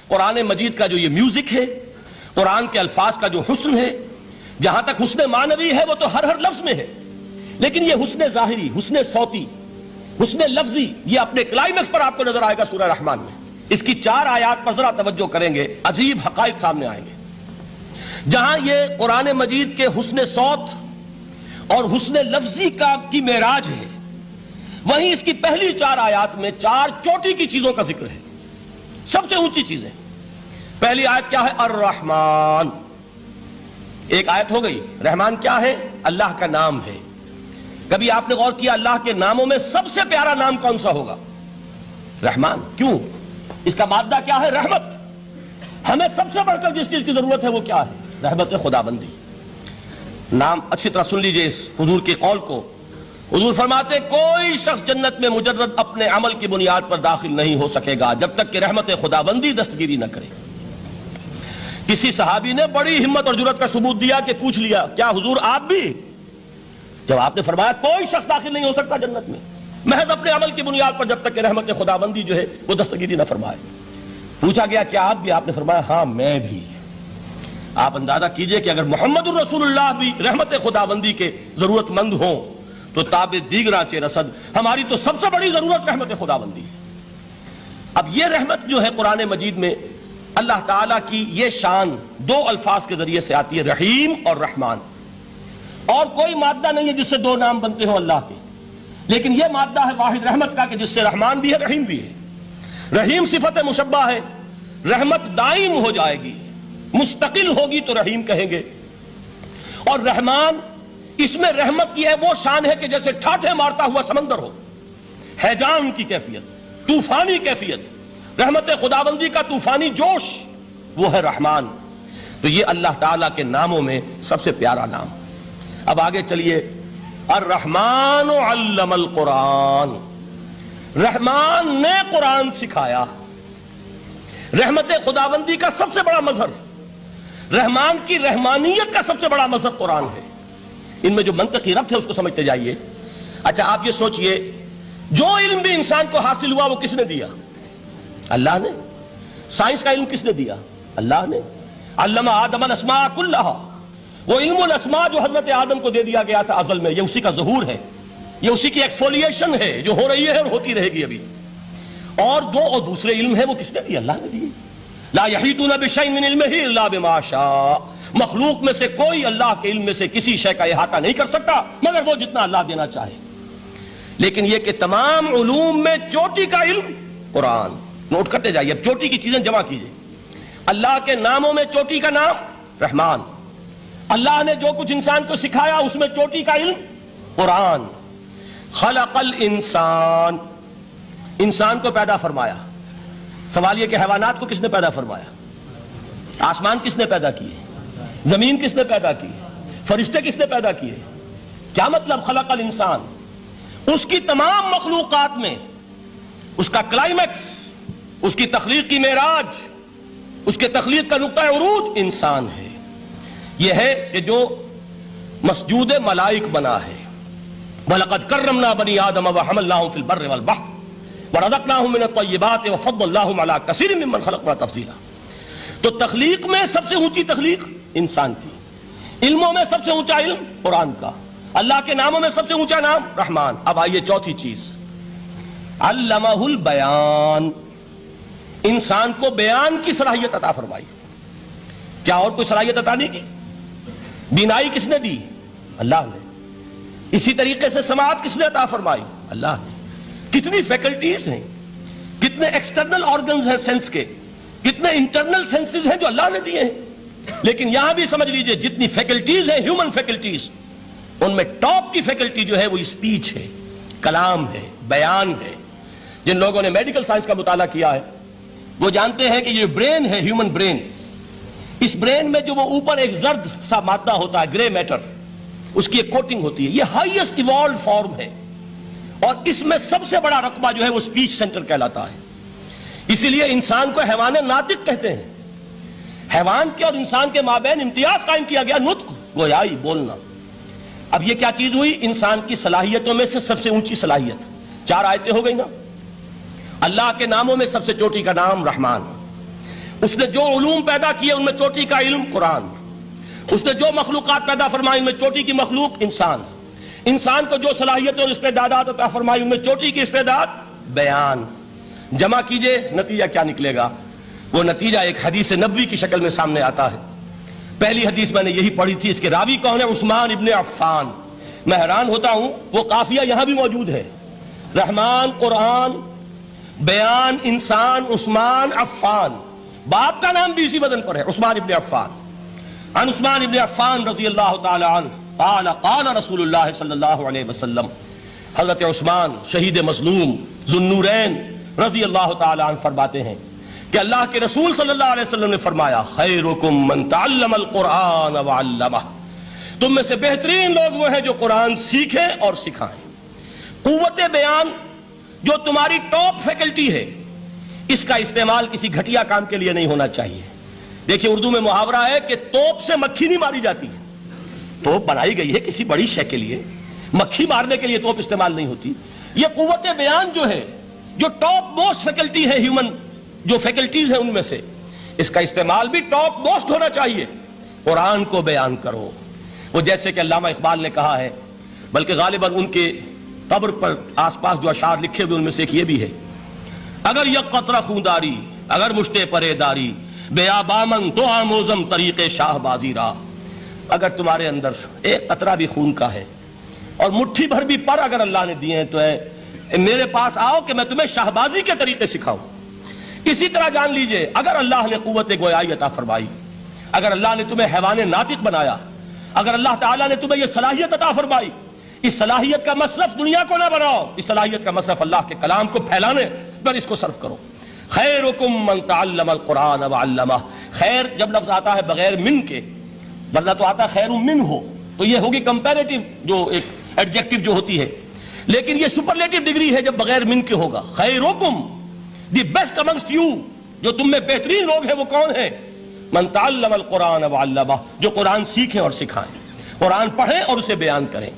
قرآن مجید کا جو یہ میوزک ہے، قرآن کے الفاظ کا جو حسن ہے، جہاں تک حسن معنوی ہے وہ تو ہر لفظ میں ہے، لیکن یہ حسن ظاہری، حسن صوتی، حسن لفظی، یہ اپنے کلائمیکس پر آپ کو نظر آئے گا سورہ رحمان میں۔ اس کی 4 آیات پر ذرا توجہ کریں گے، عجیب حقائق سامنے آئیں گے۔ جہاں یہ قرآن مجید کے حسن صوت اور حسن لفظی کی معراج ہے، وہیں اس کی پہلی 4 آیات میں 4 چوٹی کی چیزوں کا ذکر ہے، سب سے اونچی چیزیں۔ پہلی آیت کیا ہے؟ الرحمن۔ ایک آیت ہو گئی۔ رحمان کیا ہے؟ اللہ کا نام ہے۔ کبھی آپ نے غور کیا اللہ کے ناموں میں سب سے پیارا نام کون سا ہوگا؟ رحمان۔ کیوں؟ اس کا مادہ کیا ہے؟ رحمت۔ ہمیں سب سے بڑھ کر جس چیز کی ضرورت ہے وہ کیا ہے؟ رحمت خداوندی۔ نام اچھی طرح سن لیجئے اس حضور کے قول کو۔ حضور فرماتے ہیں کوئی شخص جنت میں مجرد اپنے عمل کی بنیاد پر داخل نہیں ہو سکے گا جب تک کہ رحمت خداوندی دستگیری نہ کرے۔ کسی صحابی نے بڑی ہمت اور جرأت کا ثبوت دیا کہ پوچھ لیا کیا حضور آپ بھی؟ جب آپ نے فرمایا کوئی شخص داخل نہیں ہو سکتا جنت میں محض اپنے عمل کی بنیاد پر جب تک کہ رحمت خداوندی جو ہے وہ دستگیری نہ فرمائے۔ پوچھا گیا کیا آپ بھی؟ آپ نے فرمایا ہاں میں بھی۔ آپ اندازہ کیجئے کہ اگر محمد الرسول اللہ بھی رحمت خداوندی کے ضرورت مند ہوں تو تاب دیگراں چہ رسد، ہماری تو سب سے بڑی ضرورت رحمت خداوندی ہے۔ اب یہ رحمت جو ہے قرآن مجید میں اللہ تعالیٰ کی یہ شان 2 الفاظ کے ذریعے سے آتی ہے، رحیم اور رحمان۔ اور کوئی مادہ نہیں ہے جس سے 2 نام بنتے ہوں اللہ کے، لیکن یہ مادہ ہے واحد رحمت کا کہ جس سے رحمان بھی ہے رحیم بھی ہے۔ رحیم صفت مشبہ ہے، رحمت دائم ہو جائے گی، مستقل ہوگی تو رحیم کہیں گے۔ اور رحمان، اس میں رحمت کی ہے وہ شان ہے کہ جیسے ٹھاٹھے مارتا ہوا سمندر ہو، ہیجان کی کیفیت، طوفانی کیفیت، رحمت خداوندی کا طوفانی جوش، وہ ہے رحمان۔ تو یہ اللہ تعالیٰ کے ناموں میں سب سے پیارا نام۔ اب آگے چلیے، الرحمن علم القرآن، رحمان نے قرآن سکھایا۔ رحمت خداوندی کا سب سے بڑا مظہر، رحمان کی رحمانیت کا سب سے بڑا مظہر قرآن ہے۔ ان میں جو منطقی ربط ہے اس کو سمجھتے جائیے۔ اچھا آپ یہ سوچئے، جو علم بھی انسان کو حاصل ہوا وہ کس نے دیا؟ اللہ نے۔ سائنس کا علم کس نے دیا؟ اللہ نے۔ علم آدم الاسماء کلہا، وہ علم الاسماء جو حضرت آدم کو دے دیا گیا تھا ازل میں، یہ اسی کا ظہور ہے، یہ اسی کی ایکسفولیشن ہے جو ہو رہی ہے اور ہوتی رہے گی ابھی۔ اور دوسرے علم ہے وہ کس نے دیے؟ اللہ نے دیے۔ لا یحیطون بشیء من علمہ الا بما شاء، مخلوق میں سے کوئی اللہ کے علم میں سے کسی شے کا احاطہ نہیں کر سکتا مگر وہ جتنا اللہ دینا چاہے۔ لیکن یہ کہ تمام علوم میں چوٹی کا علم قرآن۔ نوٹ کرتے جائیے، اب چوٹی کی چیزیں جمع کیجئے۔ اللہ کے ناموں میں چوٹی کا نام رحمان، اللہ نے جو کچھ انسان کو سکھایا اس میں چوٹی کا علم قرآن۔ خلق الانسان، انسان کو پیدا فرمایا۔ سوال یہ کہ حیوانات کو کس نے پیدا فرمایا؟ آسمان کس نے پیدا کیے؟ زمین کس نے پیدا کی؟ فرشتے کس نے پیدا کیے؟ کیا مطلب خلق الانسان؟ اس کی تمام مخلوقات میں اس کا کلائمیکس، اس کی تخلیق کی معراج، اس کے تخلیق کا نقطہ عروج انسان ہے۔ یہ ہے کہ جو مسجود ملائک بنا ہے۔ وَلَقَدْ كَرَّمْنَا بَنِي آدَمَ وَحَمَلْنَاهُمْ فِي الْبَرِّ وَالْبَحْرِ وَرَزَقْنَاهُمْ مِنَ الطَّيِّبَاتِ وَفَضَّلْنَاهُمْ عَلَى كَثِيرٍ مِّمَّنْ خَلَقْنَا تَفْضِيلًا۔ تو تخلیق میں سب سے اونچی تخلیق انسان کی، علموں میں سب سے اونچا علم قرآن کا، اللہ کے ناموں میں سب سے اونچا نام رحمان۔ اب آئیے چوتھی چیز، علمہ البیان، انسان کو بیان کی صلاحیت عطا فرمائی۔ کیا اور کوئی صلاحیت عطا نہیں کی؟ بینائی کس نے دی؟ اللہ نے۔ اسی طریقے سے سماعت کس نے عطا فرمائی؟ اللہ نے۔ کتنی فیکلٹیز ہیں، کتنے ایکسٹرنل آرگنز ہیں سینس کے، کتنے انٹرنل سینسز ہیں جو اللہ نے دیے ہیں۔ لیکن یہاں بھی سمجھ لیجئے جتنی فیکلٹیز ہیں ہیومن فیکلٹیز، ان میں ٹاپ کی فیکلٹی جو ہے وہ اسپیچ ہے، کلام ہے، بیان ہے۔ جن لوگوں نے میڈیکل سائنس کا مطالعہ کیا ہے وہ جانتے ہیں کہ یہ برین ہے، ہیومن برین، اس برین میں جو وہ اوپر ایک زرد سا مادہ ہوتا ہے، گرے میٹر، اس کی ایک کوٹنگ ہوتی ہے، یہ ہائیسٹ ایوالوڈ فارم ہے، اور اس میں سب سے بڑا رقبہ جو ہے وہ سپیچ سینٹر کہلاتا ہے۔ اسی لیے انسان کو حیوان ناطق کہتے ہیں۔ حیوان کے اور انسان کے مابین امتیاز قائم کیا گیا، نطق، گویائی، بولنا۔ اب یہ کیا چیز ہوئی؟ انسان کی صلاحیتوں میں سے سب سے اونچی صلاحیت۔ 4 آیتیں ہو گئی نا۔ اللہ کے ناموں میں سب سے چوٹی کا نام رحمان، اس نے جو علوم پیدا کیے ان میں چوٹی کا علم قرآن، اس نے جو مخلوقات پیدا فرمائی ان میں چوٹی کی مخلوق انسان، انسان کو جو صلاحیت اور استعدادات عطا فرمائی ان میں چوٹی کی استعداد بیان. جمع کیجئے نتیجہ کیا نکلے گا؟ وہ نتیجہ ایک حدیث نبوی کی شکل میں سامنے آتا ہے. پہلی حدیث میں نے یہی پڑھی تھی، اس کے راوی کون ہے؟ عثمان ابن عفان. میں حیران ہوتا ہوں وہ قافیہ یہاں بھی موجود ہے، رحمان قرآن، بیان انسان، عثمان عفان، باپ کا نام بھی اسی وزن پر ہے، عثمان ابن عفان. عن عثمان ابن عفان رضی اللہ تعالی عنہ قال قال رسول اللہ صلی اللہ علیہ وسلم. حضرت عثمان شہید مظلوم ذو النورین رضی اللہ تعالی عنہ فرماتے ہیں کہ اللہ کے رسول صلی اللہ علیہ وسلم نے فرمایا خیرکم من تعلم القرآن وعلمہ، تم میں سے بہترین لوگ وہ ہیں جو قرآن سیکھیں اور سکھائیں. قوت بیان جو تمہاری ٹاپ فیکلٹی ہے، اس کا استعمال کسی گھٹیا کام کے لیے نہیں ہونا چاہیے. دیکھیں اردو میں محاورہ ہے کہ توپ سے مکھی نہیں ماری جاتی. توپ بنائی گئی ہے کسی بڑی شے کے لیے، مکھی مارنے کے لیے توپ استعمال نہیں ہوتی. یہ قوت بیان جو ہے، جو ٹاپ موسٹ فیکلٹی ہے ہیومن جو فیکلٹیز ہیں ان میں سے، اس کا استعمال بھی ٹاپ موسٹ ہونا چاہیے. قرآن کو بیان کرو. وہ جیسے کہ علامہ اقبال نے کہا ہے، بلکہ غالباً ان کے قبر پر آس پاس جو اشعار لکھے ہوئے ان میں سے ایک یہ بھی ہے، اگر یک قطرہ خونداری اگر مشتے پرے داری بیابامن تو آموزم طریق شاہ بازی را. اگر تمہارے اندر ایک قطرہ بھی خون کا ہے اور مٹھی بھر بھی پر اگر اللہ نے دیے ہیں تو میرے پاس آؤ کہ میں تمہیں شاہبازی کے طریقے سکھاؤں. اسی طرح جان لیجئے اگر اللہ نے قوت گویائی عطا فرمائی، اگر اللہ نے تمہیں حیوان ناطق بنایا، اگر اللہ تعالیٰ نے تمہیں یہ صلاحیت عطا فرمائی، اس صلاحیت کا مصرف دنیا کو نہ بناؤ، اس صلاحیت کا مصرف اللہ کے کلام کو پھیلانے پر اس کو صرف کرو. خیرکم من تعلم القرآن وعلمہ. خیر جب لفظ آتا ہے بغیر من کے، ورنہ تو آتا خیر من ہو تو یہ ہوگی کمپیریٹیو جو ایک ایڈجیکٹیو جو ہوتی ہے، لیکن یہ سپرلیٹیو ڈگری ہے جب بغیر من کے ہوگا. خیرکم دی بیسٹ امنگسٹ یو، جو تم میں بہترین لوگ ہیں وہ کون ہیں؟ من تعلم القرآن وعلمہ، جو قرآن سیکھیں اور سکھائیں، قرآن پڑھیں اور اسے بیان کریں.